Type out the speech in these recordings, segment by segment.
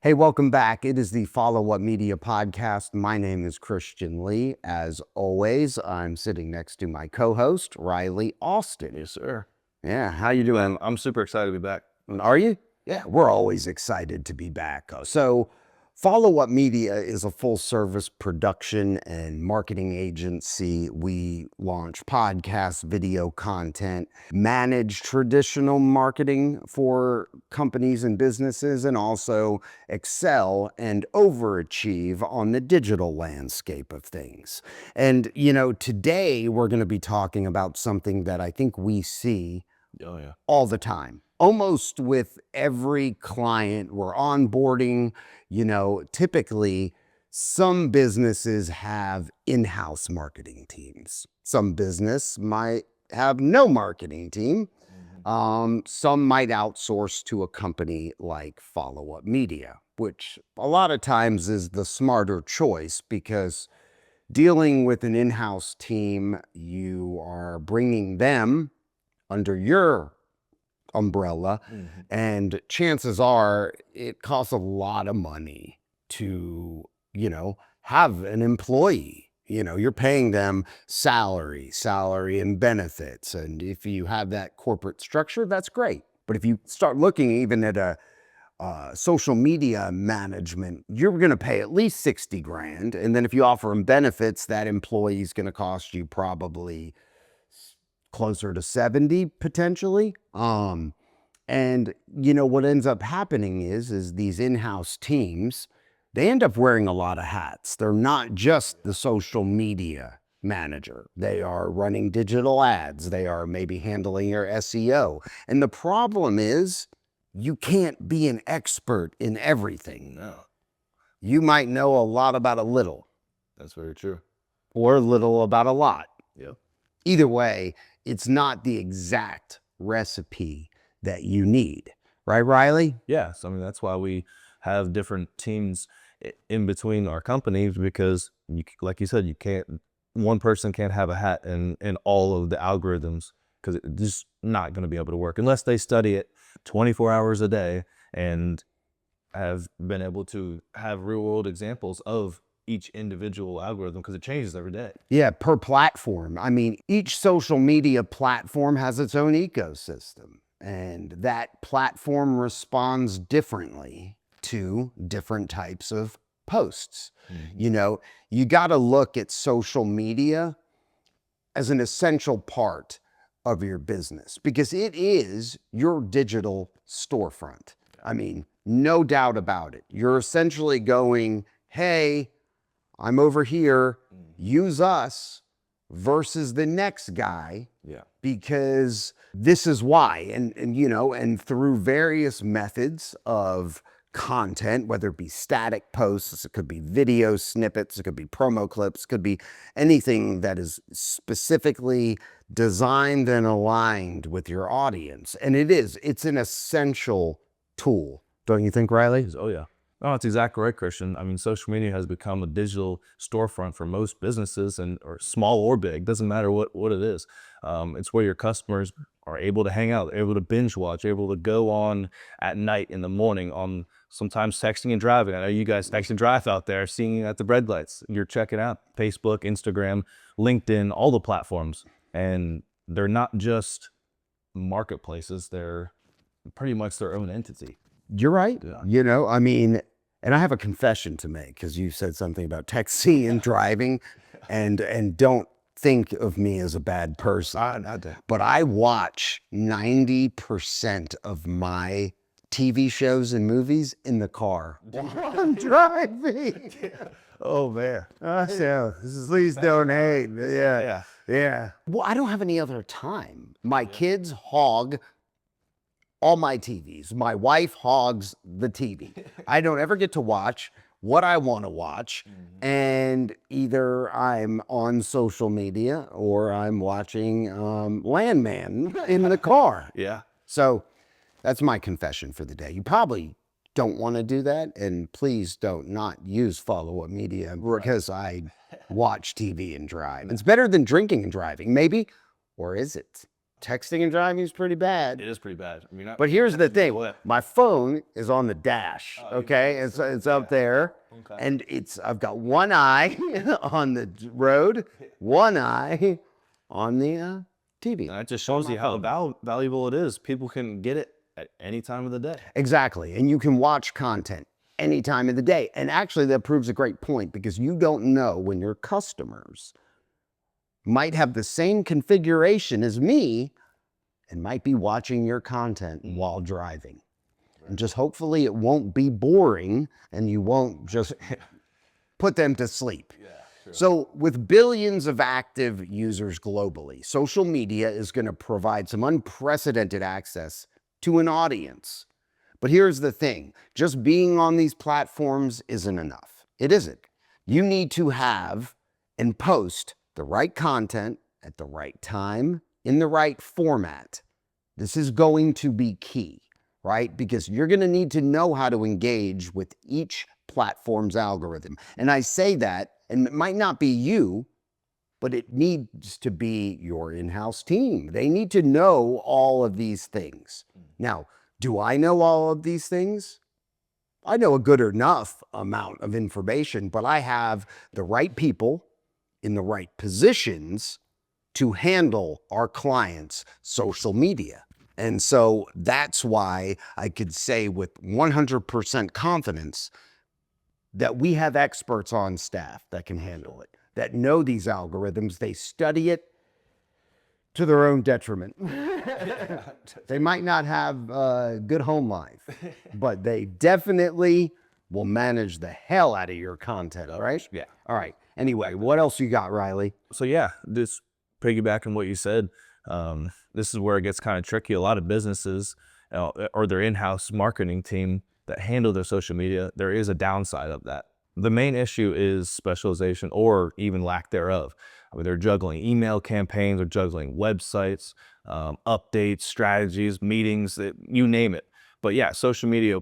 Hey, welcome back. It is the Follow What Media podcast. My name is Khristian Lee. As always, I'm sitting next to my co-host, Ryley Alston. Yes, sir. Yeah, how you doing? I'm super excited to be back. Are you? Yeah, we're always excited to be back. So, Follow What Media is a full-service production and marketing agency. We launch podcasts, video content, manage traditional marketing for companies and businesses, and also excel and overachieve on the digital landscape of things. And, today we're going to be talking about something that I think we see all the time. Almost with every client we're onboarding, typically some businesses have in-house marketing teams. Some business might have no marketing team. Some might outsource to a company like Follow Up Media, which a lot of times is the smarter choice because dealing with an in-house team, you are bringing them under your umbrella, and chances are it costs a lot of money to, have an employee. You're paying them salary and benefits. And if you have that corporate structure, that's great. But if you start looking even at a social media management, you're going to pay at least 60 grand. And then if you offer them benefits, that employee is going to cost you probably closer to 70 potentially. And what ends up happening is these in-house teams, they end up wearing a lot of hats. They're not just the social media manager. They are running digital ads. They are maybe handling your SEO. And the problem is you can't be an expert in everything. No. You might know a lot about a little. That's very true. Or little about a lot. Yeah. Either way, it's not the exact recipe that you need. Right, Ryley? Yeah. So, that's why we have different teams in between our companies because, like you said, one person can't have a hat in all of the algorithms because it's just not going to be able to work unless they study it 24 hours a day and have been able to have real world examples of each individual algorithm because it changes every day. Yeah, per platform. Each social media platform has its own ecosystem, and that platform responds differently to different types of posts. You got to look at social media as an essential part of your business because it is your digital storefront. No doubt about it. You're essentially going, hey, I'm over here, use us versus the next guy. Yeah. Because this is why. And through various methods of content, whether it be static posts, it could be video snippets, it could be promo clips, it could be anything that is specifically designed and aligned with your audience. And it's an essential tool. Don't you think, Ryley? Oh, yeah. No, that's exactly right, Khristian. Social media has become a digital storefront for most businesses, or small or big, doesn't matter what it is. It's where your customers are able to hang out, able to binge watch, able to go on at night, in the morning, on sometimes texting and driving. I know you guys text and drive out there, seeing you at the red lights. You're checking out Facebook, Instagram, LinkedIn, all the platforms. And they're not just marketplaces, they're pretty much their own entity. You're right. Yeah. And I have a confession to make because you said something about texting and driving, and don't think of me as a bad person. But I watch 90% of my TV shows and movies in the car while I'm driving. Oh, man. Please don't hate. Yeah. Well, I don't have any other time. My kids hog all my TVs. My wife hogs the TV. I don't ever get to watch what I want to watch. And either I'm on social media or I'm watching Landman in the car. Yeah. So that's my confession for the day. You probably don't want to do that. And please don't not use Follow Up Media because I watch TV and drive. It's better than drinking and driving, maybe. Or is it? Texting and driving is pretty bad. It is pretty bad. I mean, But here's the thing. My phone is on the dash, okay? It's up there. Okay. And I've got one eye on the road, one eye on the TV. And that just shows you how valuable it is. People can get it at any time of the day. Exactly. And you can watch content any time of the day. And actually, that proves a great point, because you don't know when your customers might have the same configuration as me and might be watching your content while driving. And just hopefully it won't be boring and you won't just put them to sleep. Yeah, sure. So with billions of active users globally, social media is going to provide some unprecedented access to an audience. But here's the thing, just being on these platforms isn't enough. It isn't. You need to have and post the right content at the right time in the right format. This is going to be key, right? Because you're going to need to know how to engage with each platform's algorithm. And I say that, and it might not be you, but it needs to be your in-house team. They need to know all of these things. Now, do I know all of these things? I know a good enough amount of information, but I have the right people in the right positions to handle our clients' social media. And so that's why I could say with 100% confidence that we have experts on staff that can handle it, that know these algorithms. They study it to their own detriment. They might not have a good home life, but they definitely will manage the hell out of your content, right? Yeah. All right. Anyway, what else you got, Riley? So yeah, just piggybacking what you said, this is where it gets kind of tricky. A lot of businesses or their in-house marketing team that handle their social media, there is a downside of that. The main issue is specialization or even lack thereof. I mean, they're juggling email campaigns, they're juggling websites, updates, strategies, meetings, you name it. But yeah, social media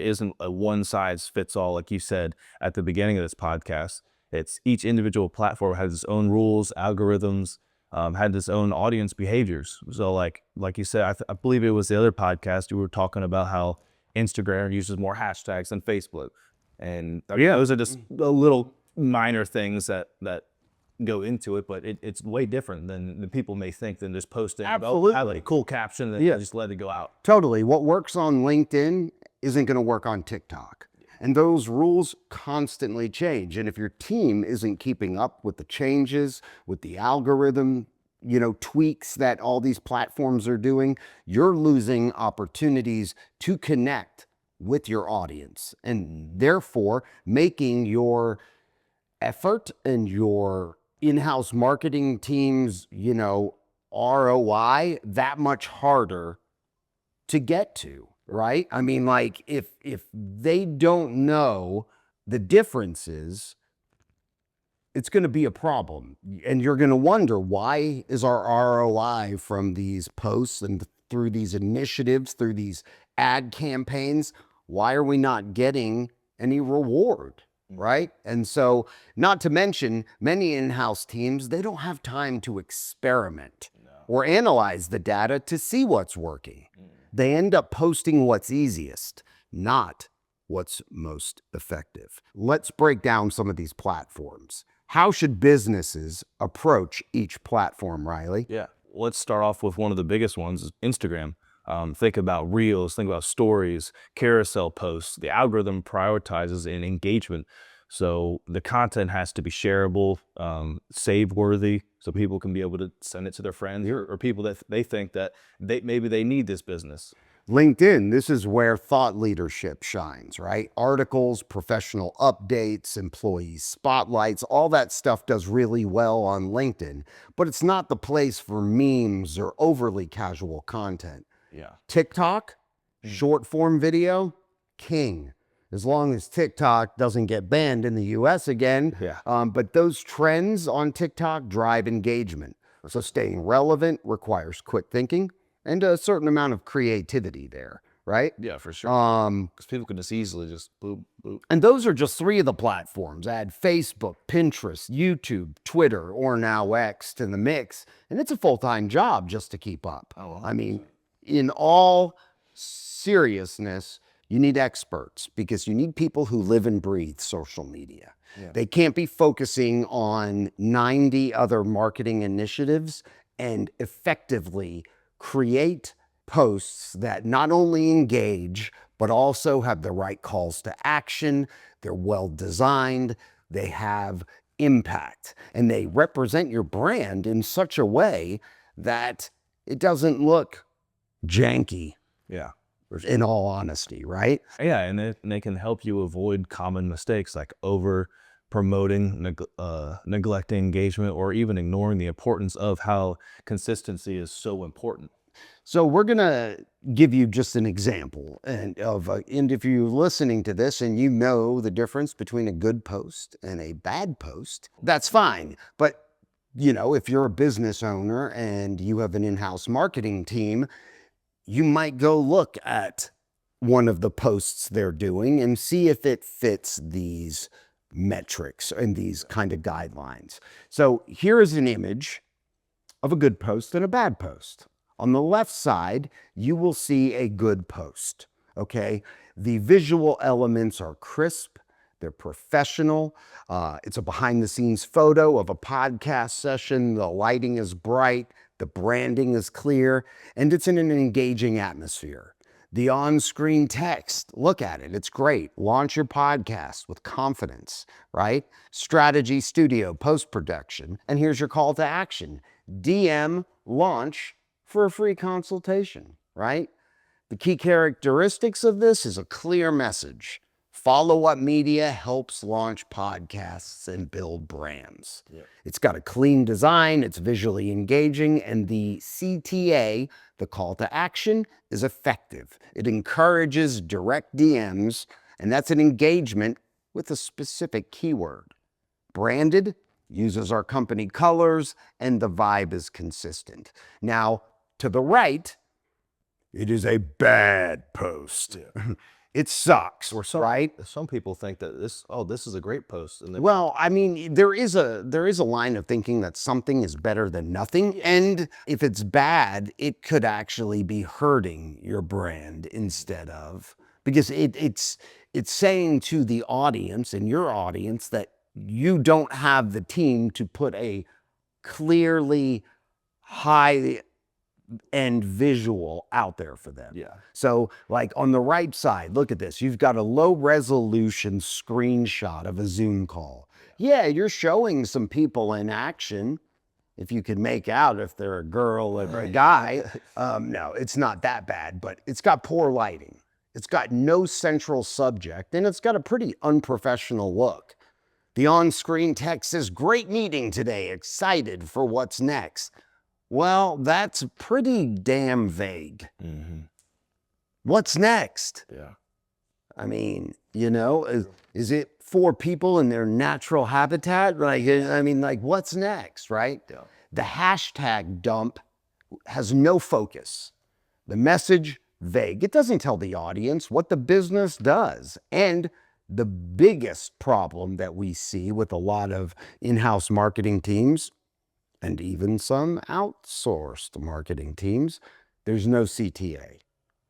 isn't a one-size-fits-all, like you said at the beginning of this podcast. It's each individual platform has its own rules, algorithms, had its own audience behaviors. So like you said, I believe it was the other podcast, you were talking about how Instagram uses more hashtags than Facebook. And yeah, those are just a little minor things that go into it, but it's way different than the people may think than just posting Absolutely. a cool caption and just let it go out. Totally. What works on LinkedIn isn't going to work on TikTok. And those rules constantly change. And if your team isn't keeping up with the changes, with the algorithm, tweaks that all these platforms are doing, you're losing opportunities to connect with your audience, and therefore making your effort and your in-house marketing team's, ROI that much harder to get to, right? I mean, like if they don't know the differences, it's going to be a problem. And you're going to wonder, why is our ROI from these posts and through these initiatives, through these ad campaigns, why are we not getting any reward, right? And so, not to mention, many in-house teams, they don't have time to experiment or analyze the data to see what's working. They end up posting what's easiest, not what's most effective. Let's break down some of these platforms. How should businesses approach each platform, Riley? Yeah, let's start off with one of the biggest ones, is Instagram. Think about Reels, think about stories, carousel posts. The algorithm prioritizes in engagement. So the content has to be shareable, save-worthy, so people can be able to send it to their friends or people that they think that maybe they need this business. LinkedIn, this is where thought leadership shines, right? Articles, professional updates, employee spotlights, all that stuff does really well on LinkedIn, but it's not the place for memes or overly casual content. Yeah. TikTok, short form video, king. As long as TikTok doesn't get banned in the US again. Yeah. But those trends on TikTok drive engagement. So staying relevant requires quick thinking and a certain amount of creativity there, right? Yeah, for sure. Um, Because people can just easily just boop, boop. and those are just 3 of the platforms. Add Facebook, Pinterest, YouTube, Twitter, or now X to the mix, and it's a full-time job just to keep up. Oh, I mean, in all seriousness, you need experts because you need people who live and breathe social media. Yeah. They can't be focusing on 90 other marketing initiatives and effectively create posts that not only engage, but also have the right calls to action. They're well designed, they have impact, and they represent your brand in such a way that it doesn't look janky, Yeah. in all honesty, right? Yeah, and they can help you avoid common mistakes like over promoting, neglecting engagement, or even ignoring the importance of how consistency is so important. So we're gonna give you just an example, and if you're listening to this and you know the difference between a good post and a bad post, that's fine. But if you're a business owner and you have an in-house marketing team, you might go look at one of the posts they're doing and see if it fits these metrics and these kind of guidelines. So here is an image of a good post and a bad post. On the left side, you will see a good post, okay? The visual elements are crisp, they're professional. It's a behind-the-scenes photo of a podcast session. The lighting is bright, the branding is clear, and it's in an engaging atmosphere. The on-screen text, look at it, it's great. Launch your podcast with confidence, right? Strategy, studio, post-production, and here's your call to action. DM launch for a free consultation, right? The key characteristics of this is a clear message. Follow-up media helps launch podcasts and build brands. Yep. It's got a clean design, it's visually engaging, and the CTA, the call to action, is effective. It encourages direct DMs, and that's an engagement with a specific keyword. Branded, uses our company colors, and the vibe is consistent. Now, to the right, it is a bad post. Yeah. It sucks, Or right? some people think that this is a great post, and Well, I mean, there is a line of thinking that something is better than nothing, and if it's bad, it could actually be hurting your brand instead of, because it's saying to the audience and your audience that you don't have the team to put a clearly high end visual out there for them. yeah, So like on the right side, look at this. You've got a low resolution screenshot of a Zoom call. Yeah, you're showing some people in action. If you could make out if they're a girl or a guy. No, it's not that bad, but it's got poor lighting. It's got no central subject, and it's got a pretty unprofessional look. The on-screen text says, "Great meeting today, excited for what's next." Well, that's pretty damn vague. mm-hmm. What's next? Yeah, I mean, is it for people in their natural habitat? Like, what's next, right? Yeah. The hashtag dump has no focus. The message, vague. It doesn't tell the audience what the business does. And the biggest problem that we see with a lot of in-house marketing teams, and even some outsourced marketing teams, there's no CTA.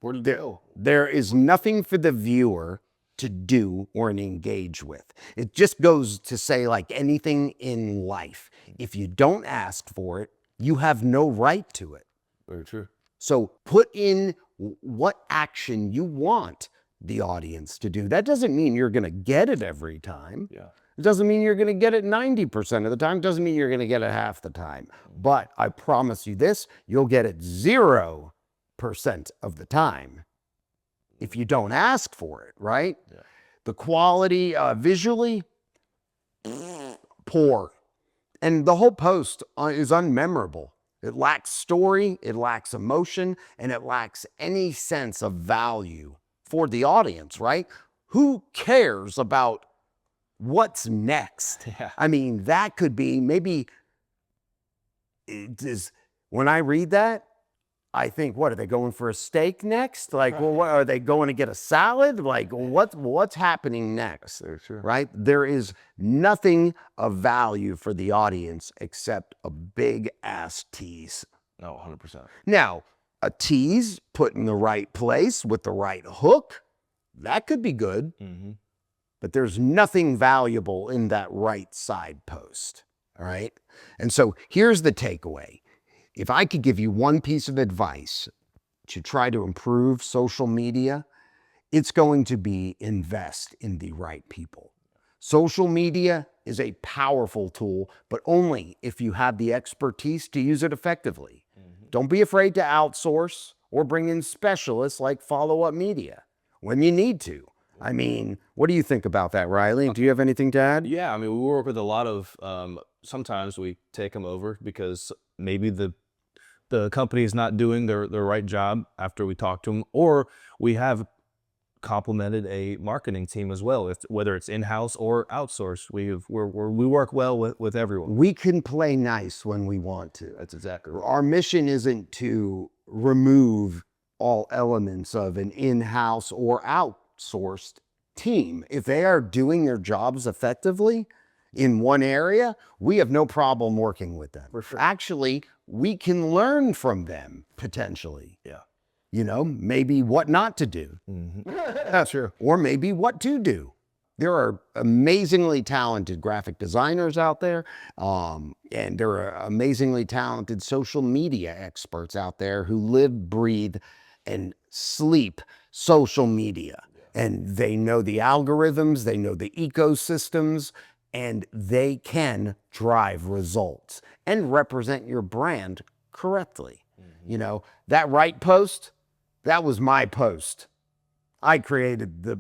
Where did they go? There is nothing for the viewer to do or engage with. It just goes to say, like anything in life, if you don't ask for it, you have no right to it. Very true. So put in what action you want the audience to do. That doesn't mean you're going to get it every time. Yeah. It doesn't mean you're going to get it 90% of the time. It doesn't mean you're going to get it half the time. But I promise you this, you'll get it 0% of the time if you don't ask for it, right? Yeah. The quality visually, poor. And the whole post is unmemorable. It lacks story, it lacks emotion, and it lacks any sense of value for the audience, right? Who cares about what's next? Yeah. I mean, that could be maybe, when I read that, I think, what are they going for a steak next? Like, well, what, are they going to get a salad? Like, what's happening next? Very true. Right? There is nothing of value for the audience except a big ass tease. No, 100%. Now, a tease put in the right place with the right hook, that could be good. Mm-hmm. But there's nothing valuable in that right side post. All right. And so here's the takeaway. If I could give you one piece of advice to try to improve social media, it's going to be invest in the right people. Social media is a powerful tool, but only if you have the expertise to use it effectively. Mm-hmm. Don't be afraid to outsource or bring in specialists like follow-up media when you need to. I mean, what do you think about that, Riley? Do you have anything to add? Yeah, I mean, we work with a lot of, sometimes we take them over because maybe the company is not doing their right job after we talk to them, or we have complemented a marketing team as well, whether it's in-house or outsourced. We work well with everyone. We can play nice when we want to. That's exactly right. Our mission isn't to remove all elements of an in-house or outsourced team. If they are doing their jobs effectively in one area, we have no problem working with them. For sure. Actually, we can learn from them potentially. Yeah. You know, maybe what not to do. Mm-hmm. That's true. Or maybe what to do. There are amazingly talented graphic designers out there, and there are amazingly talented social media experts out there who live, breathe, and sleep social media. And they know the algorithms, they know the ecosystems, and they can drive results and represent your brand correctly. Mm-hmm. You know, that right post, that was my post. I created the,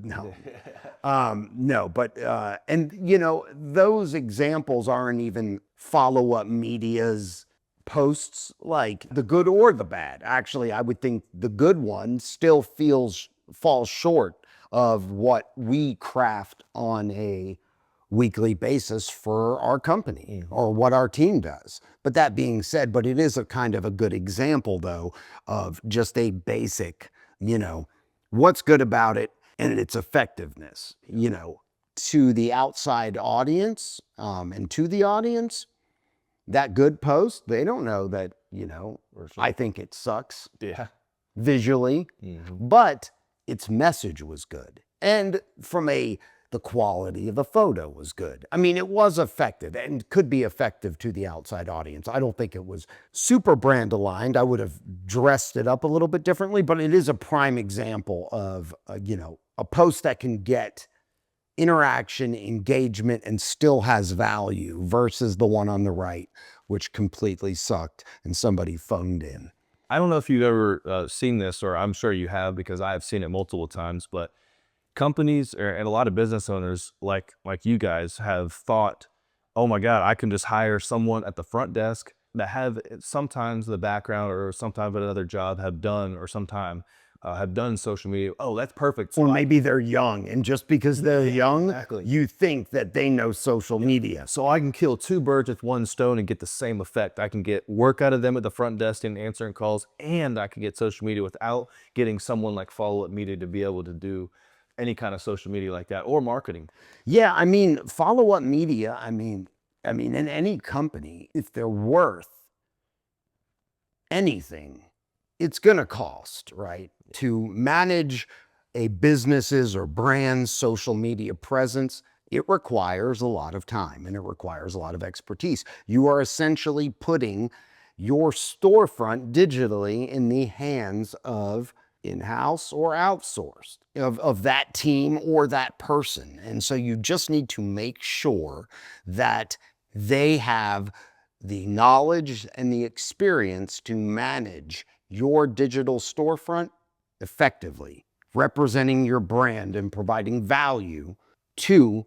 and you know, those examples aren't even follow-up media's posts, like the good or the bad. Actually, I would think the good one still falls short of what we craft on a weekly basis for our company or what our team does. But that being said, but it is a kind of a good example though of just a basic, you know, what's good about it and its effectiveness, you know, to the outside audience and to the audience, that good post, they don't know that, you know, I think it sucks visually, but its message was good. And from the quality of the photo was good. I mean, it was effective and could be effective to the outside audience. I don't think it was super brand aligned. I would have dressed it up a little bit differently, but it is a prime example of, you know, a post that can get interaction, engagement, and still has value versus the one on the right, which completely sucked and somebody phoned in. I don't know if you've ever seen this, or I'm sure you have because I have seen it multiple times, but companies and a lot of business owners like you guys have thought, oh my God, I can just hire someone at the front desk that have sometimes the background or sometimes another job have done social media. Oh, that's perfect. Or maybe they're young, and just because they're young, exactly, you think that they know social media. So I can kill two birds with one stone and get the same effect. I can get work out of them at the front desk and answering calls, and I can get social media without getting someone like follow-up media to be able to do any kind of social media like that or marketing. Yeah, I mean, follow-up media, I mean, in any company, if they're worth anything, it's gonna cost, right? To manage a business's or brand's social media presence, it requires a lot of time and it requires a lot of expertise. You are essentially putting your storefront digitally in the hands of in-house or outsourced, of that team or that person. And so you just need to make sure that they have the knowledge and the experience to manage your digital storefront effectively, representing your brand and providing value to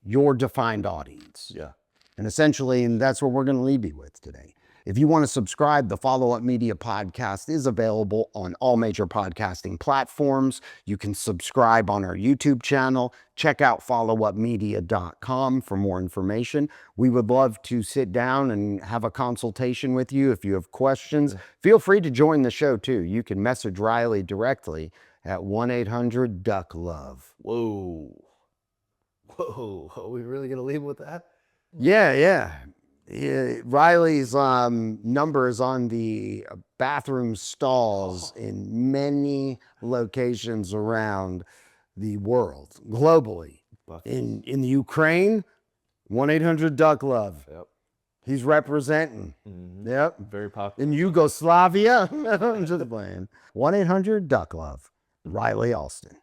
your defined audience. Yeah. And essentially, and that's what we're going to leave you with today, If you want to subscribe, the Follow Up Media podcast is available on all major podcasting platforms. You can subscribe on our YouTube channel. Check out followupmedia.com for more information. We would love to sit down and have a consultation with you. If you have questions, feel free to join the show too. You can message Riley directly at 1-800-DUCK-LOVE. Whoa. Whoa. Are we really going to leave with that? Yeah. Riley's number is on the bathroom stalls in many locations around the world, globally. In the Ukraine, 1-800-DUCK-LOVE. Yep. He's representing. Yep. Very popular. In Yugoslavia, I'm just playing. 1-800-DUCK-LOVE. Riley Alston.